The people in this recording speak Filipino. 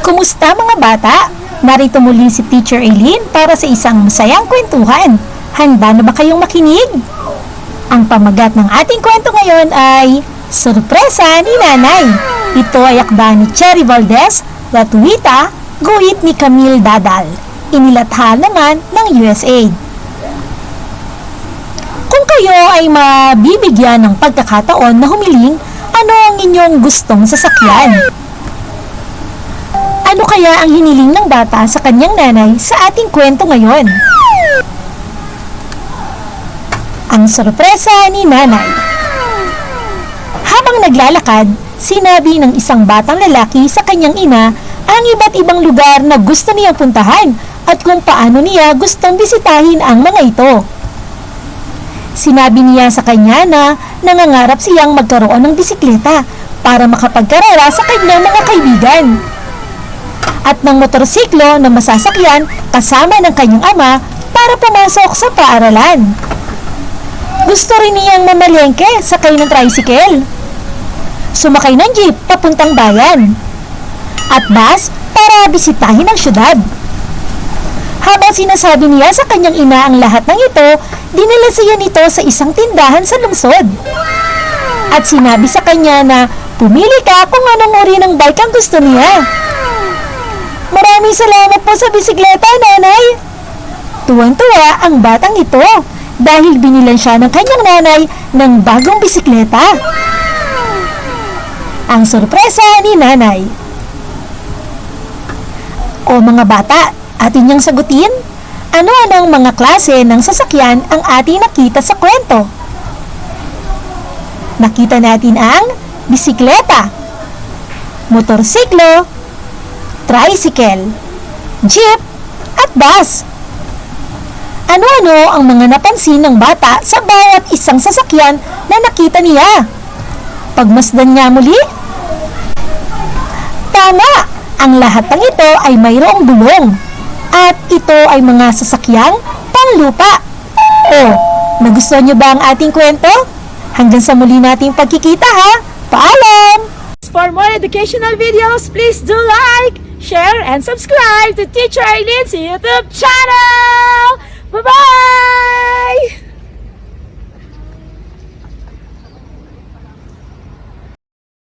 Kumusta mga bata? Narito muli si Teacher Eileen para sa isang masayang kwentuhan. Handa na ba kayong makinig? Ang pamagat ng ating kwento ngayon ay Sorpresa ni Nanay. Ito ay akda ni Cherry Valdez, Latuwita, guhit ni Camille Dadal. Inilathala naman ng USAID. Kung kayo ay mabibigyan ng pagkakataon na humiling, ano ang inyong gustong sasakyan? Ano kaya ang hiniling ng bata sa kanyang nanay sa ating kwento ngayon? Ang sorpresa ni Nanay. Habang naglalakad, sinabi ng isang batang lalaki sa kanyang ina ang iba't ibang lugar na gusto niyang puntahan at kung paano niya gustong bisitahin ang mga ito. Sinabi niya sa kanya na nangangarap siyang magkaroon ng bisikleta para makapagkarera sa kanyang mga kaibigan at ng motorsiklo na masasakyan kasama ng kanyang ama para pumasok sa paaralan. Gusto rin niyang mamalengke sakay ng tricycle, sumakay ng jeep papuntang bayan, at bus para bisitahin ang syudad. Habang sinasabi niya sa kanyang ina ang lahat ng ito, dinala siya nito sa isang tindahan sa lungsod. At sinabi sa kanya na pumili ka kung anong uri ng bike ang gusto niya. Maraming salamat po sa bisikleta, Nanay. Tuwang-tuwa ang batang ito dahil binilan siya ng kanyang nanay ng bagong bisikleta. Ang sorpresa ni Nanay. O mga bata, atin niyang sagutin, ano-anong mga klase ng sasakyan ang ating nakita sa kwento? Nakita natin ang bisikleta, motorsiklo, tricycle, jeep, at bus. Ano-ano ang mga napansin ng bata sa bawat isang sasakyan na nakita niya? Pagmasdan niya muli? Tama! Ang lahat ng ito ay mayroong gulong. At ito ay mga sasakyang panglupa. O, nagustuhan niyo ba ang ating kwento? Hanggang sa muli nating pagkikita ha! Paalam! For more educational videos, please do like, share, and subscribe to Teacher Eileen's YouTube channel! Bye-bye!